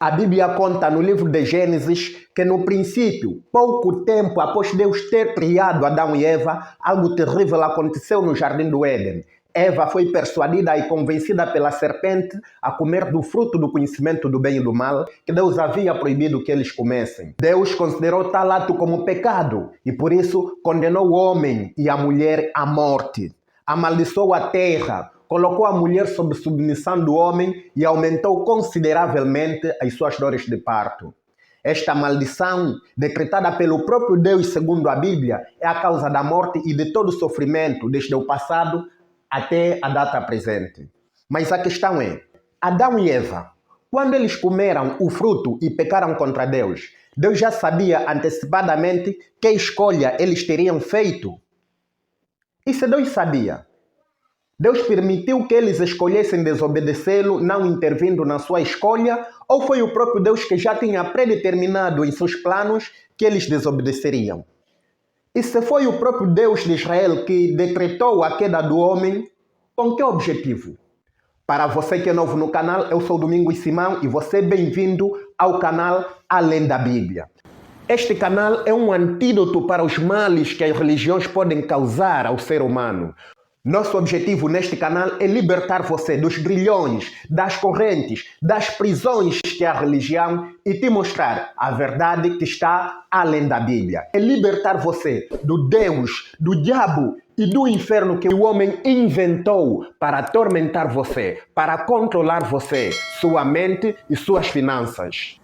A Bíblia conta no livro de Gênesis que no princípio, pouco tempo após Deus ter criado Adão e Eva, algo terrível aconteceu no Jardim do Éden. Eva foi persuadida e convencida pela serpente a comer do fruto do conhecimento do bem e do mal, que Deus havia proibido que eles comessem. Deus considerou tal ato como pecado e por isso condenou o homem e a mulher à morte. Amaldiçoou a terra, colocou a mulher sob submissão do homem e aumentou consideravelmente as suas dores de parto. Esta maldição, decretada pelo próprio Deus segundo a Bíblia, é a causa da morte e de todo o sofrimento desde o passado até a data presente. Mas a questão é, Adão e Eva, quando eles comeram o fruto e pecaram contra Deus, Deus já sabia antecipadamente que escolha eles teriam feito? E se Deus sabia? Deus permitiu que eles escolhessem desobedecê-lo, não intervindo na sua escolha, ou foi o próprio Deus que já tinha predeterminado em seus planos que eles desobedeceriam? E se foi o próprio Deus de Israel que decretou a queda do homem, com que objetivo? Para você que é novo no canal, eu sou Domingos Simão e você é bem-vindo ao canal Além da Bíblia. Este canal é um antídoto para os males que as religiões podem causar ao ser humano. Nosso objetivo neste canal é libertar você dos grilhões, das correntes, das prisões que é a religião e te mostrar a verdade que está além da Bíblia. É libertar você do Deus, do diabo e do inferno que o homem inventou para atormentar você, para controlar você, sua mente e suas finanças.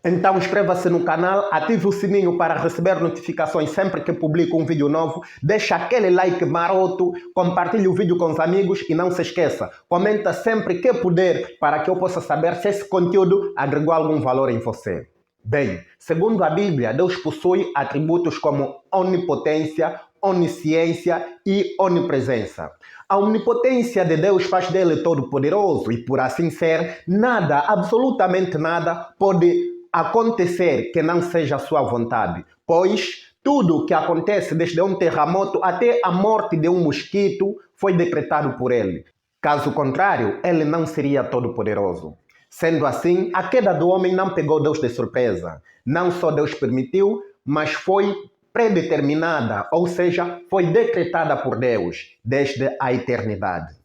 Então inscreva-se no canal, ative o sininho para receber notificações sempre que publico um vídeo novo, deixa aquele like maroto, compartilhe o vídeo com os amigos e não se esqueça, comenta sempre que puder para que eu possa saber se esse conteúdo agregou algum valor em você. Bem, segundo a Bíblia, Deus possui atributos como onipotência, onisciência e onipresença. A onipotência de Deus faz dele todo-poderoso e, por assim ser, nada, absolutamente nada, pode acontecer que não seja a sua vontade, pois tudo o que acontece, desde um terremoto até a morte de um mosquito, foi decretado por ele. Caso contrário, ele não seria todo-poderoso. Sendo assim, a queda do homem não pegou Deus de surpresa. Não só Deus permitiu, mas foi predeterminada, ou seja, foi decretada por Deus desde a eternidade.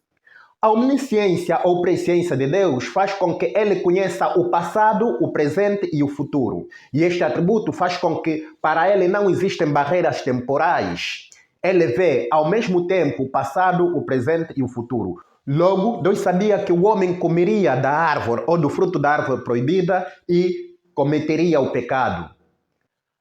A omnisciência ou presciência de Deus faz com que ele conheça o passado, o presente e o futuro. E este atributo faz com que para ele não existem barreiras temporais. Ele vê ao mesmo tempo o passado, o presente e o futuro. Logo, Deus sabia que o homem comeria da árvore ou do fruto da árvore proibida e cometeria o pecado.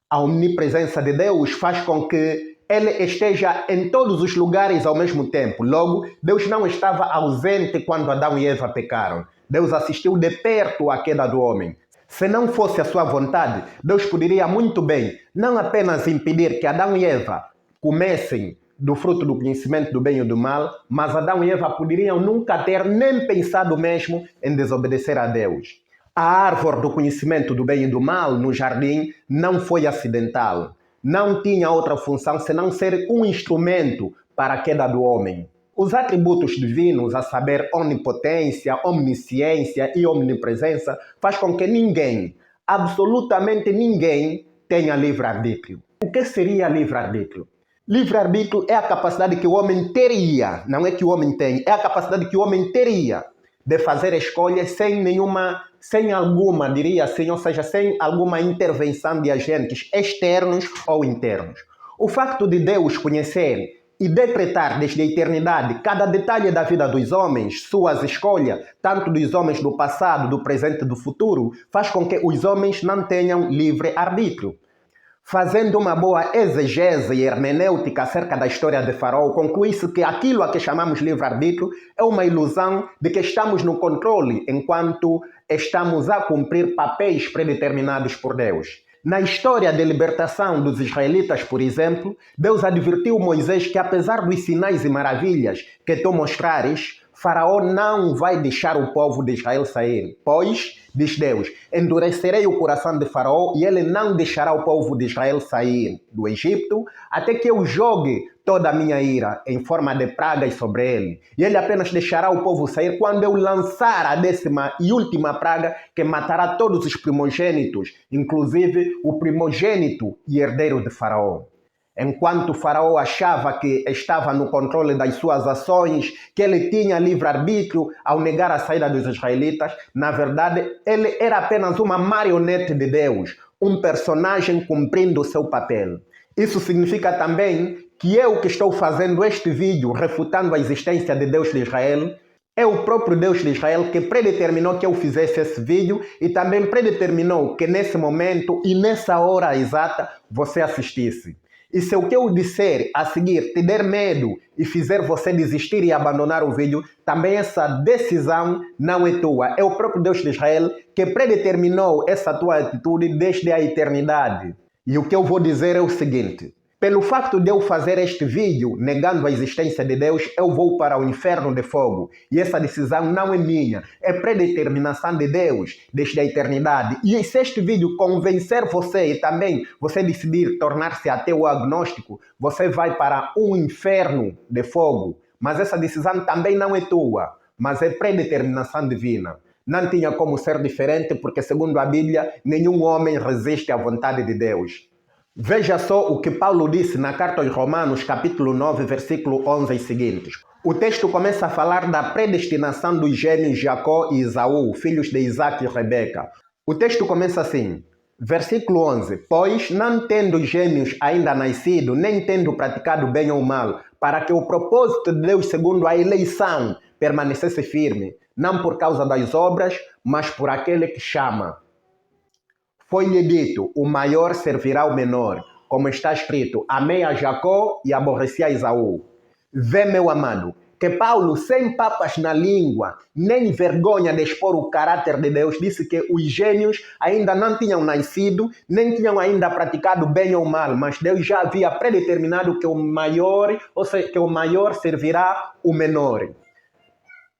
A omnipresença de Deus faz com que ele esteja em todos os lugares ao mesmo tempo. Logo, Deus não estava ausente quando Adão e Eva pecaram. Deus assistiu de perto à queda do homem. Se não fosse a sua vontade, Deus poderia muito bem não apenas impedir que Adão e Eva comessem do fruto do conhecimento do bem e do mal, mas Adão e Eva poderiam nunca ter nem pensado mesmo em desobedecer a Deus. A árvore do conhecimento do bem e do mal no jardim não foi acidental. Não tinha outra função senão ser um instrumento para a queda do homem. Os atributos divinos, a saber, onipotência, omnisciência e omnipresença, faz com que ninguém, absolutamente ninguém, tenha livre-arbítrio. O que seria livre-arbítrio? Livre-arbítrio é a capacidade que o homem teria, não é que o homem tem, é a capacidade que o homem teria de fazer escolhas sem alguma, diria assim, ou seja, sem alguma intervenção de agentes externos ou internos. O facto de Deus conhecer e decretar desde a eternidade cada detalhe da vida dos homens, suas escolhas, tanto dos homens do passado, do presente e do futuro, faz com que os homens não tenham livre-arbítrio. Fazendo uma boa exegese e hermenêutica acerca da história de Faraó, conclui-se que aquilo a que chamamos livre-arbítrio é uma ilusão de que estamos no controle enquanto estamos a cumprir papéis predeterminados por Deus. Na história de libertação dos israelitas, por exemplo, Deus advertiu Moisés que apesar dos sinais e maravilhas que tu mostrares, Faraó não vai deixar o povo de Israel sair, pois Diz Deus: endurecerei o coração de Faraó e ele não deixará o povo de Israel sair do Egito, até que eu jogue toda a minha ira em forma de pragas sobre ele. E ele apenas deixará o povo sair quando eu lançar a 10ª e última praga, que matará todos os primogênitos, inclusive o primogênito e herdeiro de Faraó. Enquanto Faraó achava que estava no controle das suas ações, que ele tinha livre-arbítrio ao negar a saída dos israelitas, na verdade, ele era apenas uma marionete de Deus, um personagem cumprindo o seu papel. Isso significa também que eu que estou fazendo este vídeo refutando a existência de Deus de Israel, é o próprio Deus de Israel que predeterminou que eu fizesse esse vídeo e também predeterminou que nesse momento e nessa hora exata você assistisse. E se o que eu disser a seguir te der medo e fizer você desistir e abandonar o vídeo, também essa decisão não é tua. É o próprio Deus de Israel que predeterminou essa tua atitude desde a eternidade. E o que eu vou dizer é o seguinte: pelo facto de eu fazer este vídeo negando a existência de Deus, eu vou para o inferno de fogo. E essa decisão não é minha, é predeterminação de Deus desde a eternidade. E se este vídeo convencer você e também você decidir tornar-se ateu ou agnóstico, você vai para um inferno de fogo. Mas essa decisão também não é tua, mas é predeterminação divina. Não tinha como ser diferente, porque segundo a Bíblia, nenhum homem resiste à vontade de Deus. Veja só o que Paulo disse na carta aos Romanos, capítulo 9, versículo 11 e seguintes. O texto começa a falar da predestinação dos gêmeos Jacó e Esaú, filhos de Isaac e Rebeca. O texto começa assim, versículo 11. Pois, não tendo os gêmeos ainda nascido, nem tendo praticado bem ou mal, para que o propósito de Deus segundo a eleição permanecesse firme, não por causa das obras, mas por aquele que chama. Foi-lhe dito, o maior servirá ao menor, como está escrito, amei a Jacó e aborreci a Esaú. Vê, meu amado, que Paulo, sem papas na língua, nem vergonha de expor o caráter de Deus, disse que os gêmeos ainda não tinham nascido, nem tinham ainda praticado bem ou mal, mas Deus já havia predeterminado que o maior, ou seja, que o maior servirá o menor.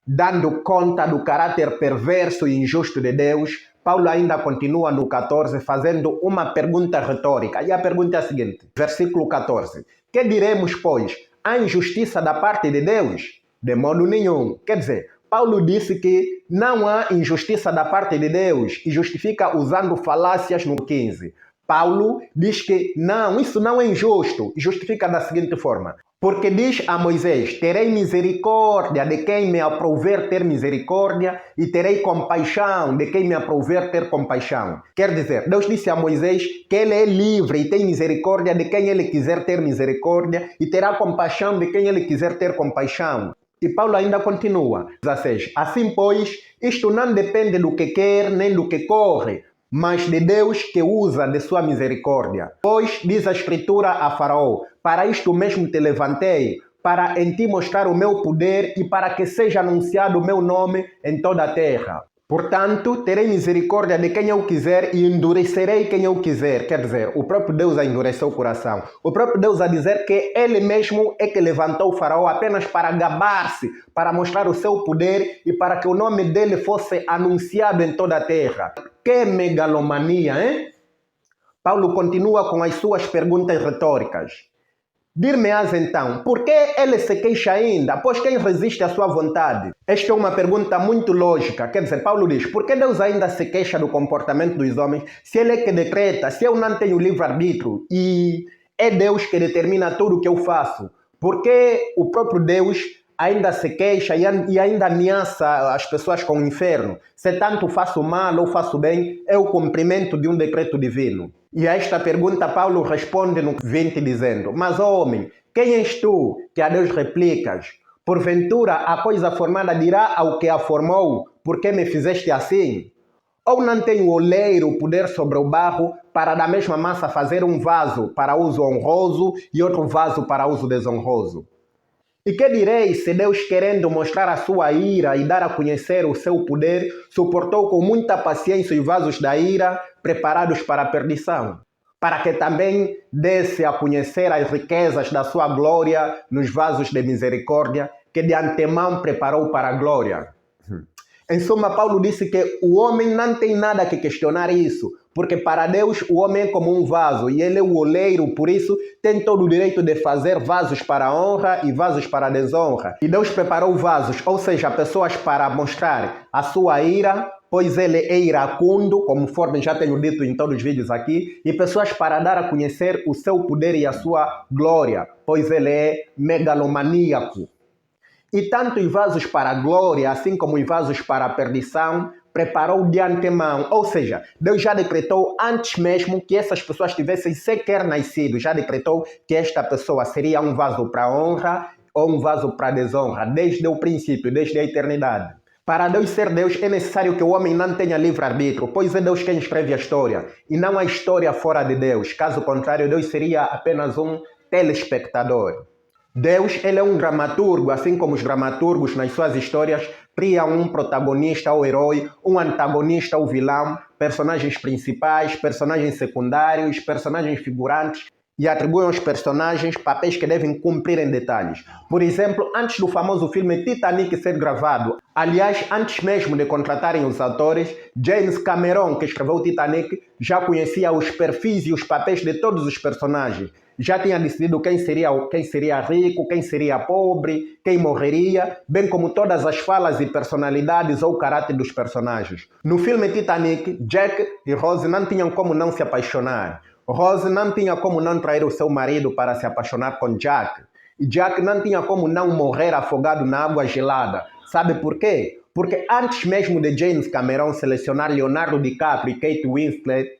Dando conta do caráter perverso e injusto de Deus, Paulo ainda continua no 14 fazendo uma pergunta retórica. E a pergunta é a seguinte, versículo 14. Que diremos, pois? Há injustiça da parte de Deus? De modo nenhum. Quer dizer, Paulo disse que não há injustiça da parte de Deus e justifica usando falácias no 15. Paulo diz que não, isso não é injusto e justifica da seguinte forma. Porque diz a Moisés, terei misericórdia de quem me aprouver ter misericórdia e terei compaixão de quem me aprouver ter compaixão. Quer dizer, Deus disse a Moisés que ele é livre e tem misericórdia de quem ele quiser ter misericórdia e terá compaixão de quem ele quiser ter compaixão. E Paulo ainda continua, 16. Assim, pois, isto não depende do que quer nem do que corre, mas de Deus que usa de sua misericórdia. Pois, diz a Escritura a Faraó, para isto mesmo te levantei, para em ti mostrar o meu poder e para que seja anunciado o meu nome em toda a terra. Portanto, terei misericórdia de quem eu quiser e endurecerei quem eu quiser. Quer dizer, o próprio Deus a endureceu o coração. O próprio Deus a dizer que ele mesmo é que levantou o Faraó apenas para gabar-se, para mostrar o seu poder e para que o nome dele fosse anunciado em toda a terra. Que megalomania, hein? Paulo continua com as suas perguntas retóricas. Dir-me-ás então, por que ele se queixa ainda, pois quem resiste à sua vontade? Esta é uma pergunta muito lógica, quer dizer, Paulo diz, por que Deus ainda se queixa do comportamento dos homens, se ele é que decreta, se eu não tenho livre-arbítrio e é Deus que determina tudo o que eu faço? Por que o próprio Deus ainda se queixa e ainda ameaça as pessoas com o inferno? Se tanto faço mal ou faço bem, é o cumprimento de um decreto divino. E a esta pergunta Paulo responde no 20 dizendo, mas homem, quem és tu que a Deus replicas? Porventura a coisa formada dirá ao que a formou, por que me fizeste assim? Ou não tem o oleiro poder sobre o barro para da mesma massa fazer um vaso para uso honroso e outro vaso para uso desonroso? E que direis se Deus, querendo mostrar a sua ira e dar a conhecer o seu poder, suportou com muita paciência os vasos da ira preparados para a perdição, para que também desse a conhecer as riquezas da sua glória nos vasos de misericórdia, que de antemão preparou para a glória? Em suma, Paulo disse que o homem não tem nada que questionar isso, porque para Deus o homem é como um vaso e ele é o oleiro, por isso tem todo o direito de fazer vasos para a honra e vasos para a desonra. E Deus preparou vasos, ou seja, pessoas para mostrar a sua ira, pois ele é iracundo, conforme já tenho dito em todos os vídeos aqui, e pessoas para dar a conhecer o seu poder e a sua glória, pois ele é megalomaníaco. E tanto os vasos para a glória, assim como os vasos para a perdição, preparou de antemão. Ou seja, Deus já decretou antes mesmo que essas pessoas tivessem sequer nascido. Já decretou que esta pessoa seria um vaso para a honra ou um vaso para a desonra, desde o princípio, desde a eternidade. Para Deus ser Deus, é necessário que o homem não tenha livre-arbítrio, pois é Deus quem escreve a história, e não a história fora de Deus. Caso contrário, Deus seria apenas um telespectador. Deus, ele é um dramaturgo, assim como os dramaturgos nas suas histórias criam um protagonista ou herói, um antagonista ou vilão, personagens principais, personagens secundários, personagens figurantes, e atribuem aos personagens papéis que devem cumprir em detalhes. Por exemplo, antes do famoso filme Titanic ser gravado, aliás, antes mesmo de contratarem os atores, James Cameron, que escreveu Titanic, já conhecia os perfis e os papéis de todos os personagens. Já tinha decidido quem seria rico, quem seria pobre, quem morreria, bem como todas as falas e personalidades ou caráter dos personagens. No filme Titanic, Jack e Rose não tinham como não se apaixonar. Rose não tinha como não trair o seu marido para se apaixonar com Jack. E Jack não tinha como não morrer afogado na água gelada. Sabe por quê? Porque antes mesmo de James Cameron selecionar Leonardo DiCaprio e Kate Winslet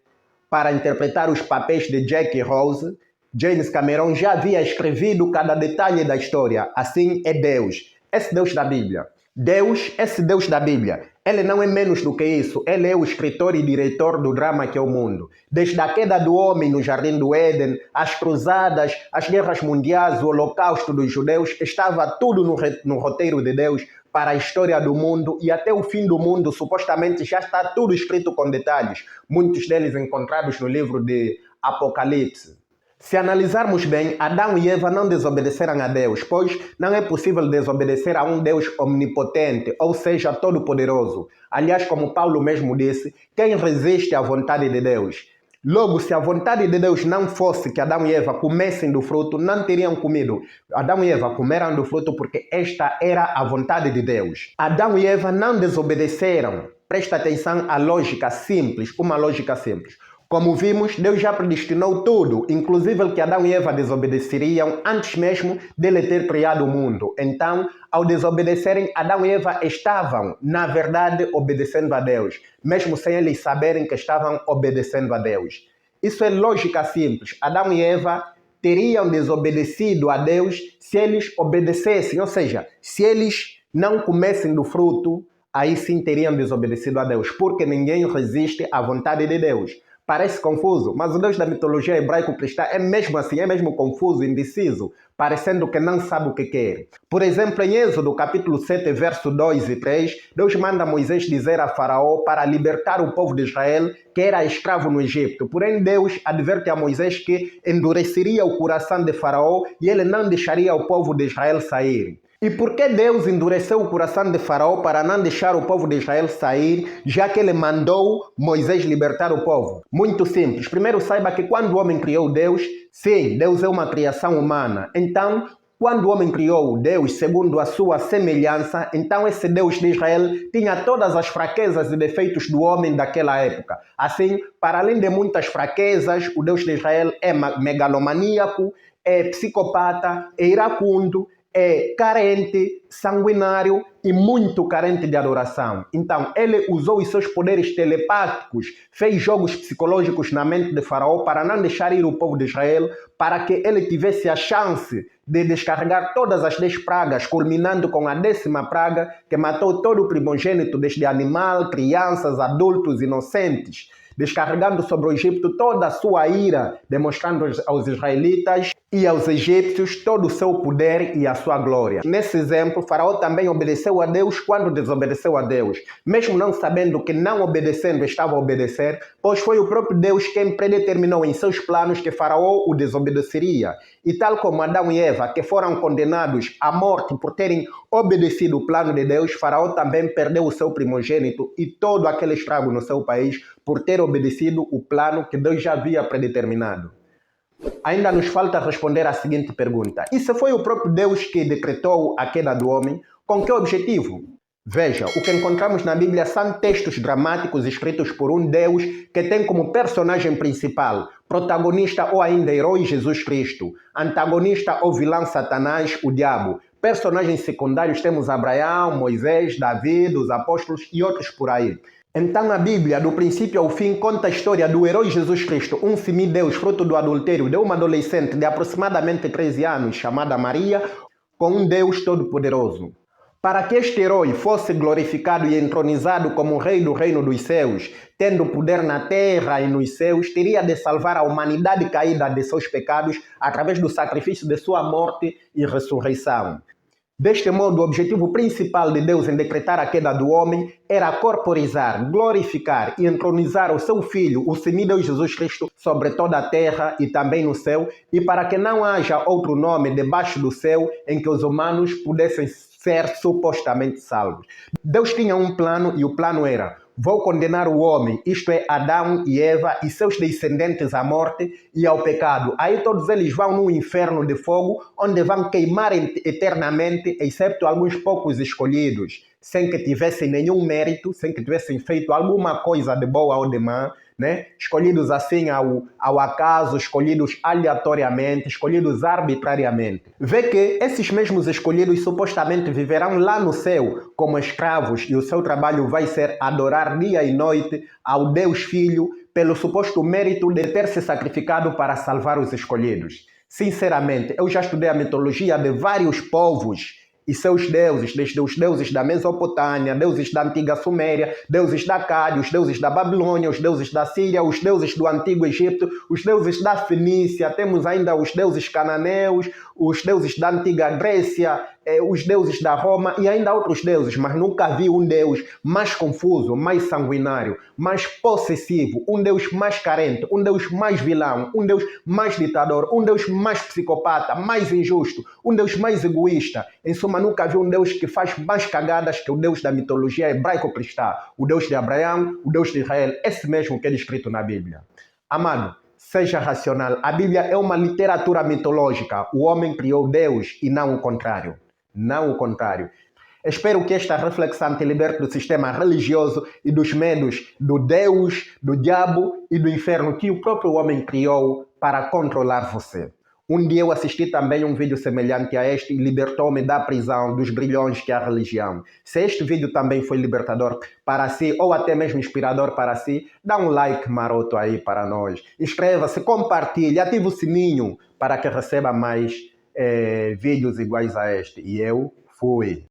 para interpretar os papéis de Jack e Rose, James Cameron já havia escrevido cada detalhe da história. Assim é Deus, esse Deus da Bíblia. Deus, esse Deus da Bíblia, ele não é menos do que isso. Ele é o escritor e diretor do drama que é o mundo. Desde a queda do homem no Jardim do Éden, as cruzadas, as guerras mundiais, o holocausto dos judeus, estava tudo no roteiro de Deus para a história do mundo, e até o fim do mundo supostamente já está tudo escrito com detalhes, muitos deles encontrados no livro de Apocalipse. Se analisarmos bem, Adão e Eva não desobedeceram a Deus, pois não é possível desobedecer a um Deus omnipotente, ou seja, todo-poderoso. Aliás, como Paulo mesmo disse, quem resiste à vontade de Deus? Logo, se a vontade de Deus não fosse que Adão e Eva comessem do fruto, não teriam comido. Adão e Eva comeram do fruto porque esta era a vontade de Deus. Adão e Eva não desobedeceram. Presta atenção à lógica simples, uma lógica simples. Como vimos, Deus já predestinou tudo, inclusive que Adão e Eva desobedeceriam antes mesmo dele ter criado o mundo. Então, ao desobedecerem, Adão e Eva estavam, na verdade, obedecendo a Deus, mesmo sem eles saberem que estavam obedecendo a Deus. Isso é lógica simples. Adão e Eva teriam desobedecido a Deus se eles obedecessem, ou seja, se eles não comessem do fruto, aí sim teriam desobedecido a Deus, porque ninguém resiste à vontade de Deus. Parece confuso, mas o Deus da mitologia hebraico-cristã é mesmo assim, é mesmo confuso, indeciso, parecendo que não sabe o que quer. Por exemplo, em Êxodo capítulo 7, verso 2 e 3, Deus manda Moisés dizer a Faraó para libertar o povo de Israel que era escravo no Egito. Porém, Deus adverte a Moisés que endureceria o coração de Faraó e ele não deixaria o povo de Israel sair. E por que Deus endureceu o coração de Faraó para não deixar o povo de Israel sair, já que ele mandou Moisés libertar o povo? Muito simples. Primeiro, saiba que quando o homem criou Deus, sim, Deus é uma criação humana. Então, quando o homem criou Deus segundo a sua semelhança, então esse Deus de Israel tinha todas as fraquezas e defeitos do homem daquela época. Assim, para além de muitas fraquezas, o Deus de Israel é megalomaníaco, é psicopata, é iracundo, é carente, sanguinário e muito carente de adoração. Então, ele usou os seus poderes telepáticos, fez jogos psicológicos na mente de Faraó para não deixar ir o povo de Israel, para que ele tivesse a chance de descarregar todas as 10 pragas, culminando com a 10ª praga, que matou todo o primogênito, desde animal, crianças, adultos, inocentes. descarregando sobre o Egito toda a sua ira, demonstrando aos israelitas e aos egípcios todo o seu poder e a sua glória. Nesse exemplo, Faraó também obedeceu a Deus quando desobedeceu a Deus, mesmo não sabendo que não obedecendo estava a obedecer, pois foi o próprio Deus quem predeterminou em seus planos que Faraó o desobedeceria. E tal como Adão e Eva, que foram condenados à morte por terem obedecido o plano de Deus, Faraó também perdeu o seu primogênito e todo aquele estrago no seu país por ter obedecido o plano que Deus já havia predeterminado. Ainda nos falta responder à seguinte pergunta: e se foi o próprio Deus que decretou a queda do homem, com que objetivo? Veja, o que encontramos na Bíblia são textos dramáticos escritos por um Deus que tem como personagem principal, protagonista ou ainda herói Jesus Cristo, antagonista ou vilão Satanás, o diabo. Personagens secundários temos Abraão, Moisés, Davi, os apóstolos e outros por aí. Então a Bíblia, do princípio ao fim, conta a história do herói Jesus Cristo, um semideus fruto do adultério de uma adolescente de aproximadamente 13 anos, chamada Maria, com um Deus todo-poderoso. Para que este herói fosse glorificado e entronizado como rei do reino dos céus, tendo poder na terra e nos céus, teria de salvar a humanidade caída de seus pecados através do sacrifício de sua morte e ressurreição. Deste modo, o objetivo principal de Deus em decretar a queda do homem era corporizar, glorificar e entronizar o seu Filho, o semideus Jesus Cristo, sobre toda a terra e também no céu, e para que não haja outro nome debaixo do céu em que os humanos pudessem ser supostamente salvos. Deus tinha um plano e o plano era: vou condenar o homem, isto é, Adão e Eva e seus descendentes à morte e ao pecado. Aí todos eles vão no inferno de fogo, onde vão queimar eternamente, exceto alguns poucos escolhidos, sem que tivessem nenhum mérito, sem que tivessem feito alguma coisa de boa ou de má, né? Escolhidos assim ao acaso, escolhidos aleatoriamente, escolhidos arbitrariamente. Vê que esses mesmos escolhidos supostamente viverão lá no céu como escravos e o seu trabalho vai ser adorar dia e noite ao Deus Filho pelo suposto mérito de ter se sacrificado para salvar os escolhidos. Sinceramente, eu já estudei a mitologia de vários povos e seus deuses, desde os deuses da Mesopotâmia, deuses da antiga Suméria, deuses da Cádia, os deuses da Babilônia, os deuses da Síria, os deuses do antigo Egito, os deuses da Fenícia, temos ainda os deuses cananeus, os deuses da antiga Grécia, os deuses da Roma e ainda outros deuses, mas nunca vi um Deus mais confuso, mais sanguinário, mais possessivo, um Deus mais carente, um Deus mais vilão, um Deus mais ditador, um Deus mais psicopata, mais injusto, um Deus mais egoísta. Em suma, nunca vi um Deus que faz mais cagadas que o Deus da mitologia hebraico-cristã, o Deus de Abraão, o Deus de Israel, esse mesmo que é descrito na Bíblia. Amado, seja racional. A Bíblia é uma literatura mitológica. O homem criou Deus e não o contrário. Não o contrário. Espero que esta reflexão te liberte do sistema religioso e dos medos do Deus, do diabo e do inferno que o próprio homem criou para controlar você. Um dia eu assisti também um vídeo semelhante a este e libertou-me da prisão, dos grilhões que é a religião. Se este vídeo também foi libertador para si ou até mesmo inspirador para si, dá um like maroto aí para nós. Inscreva-se, compartilhe, ative o sininho para que receba mais vídeos iguais a este. E eu fui.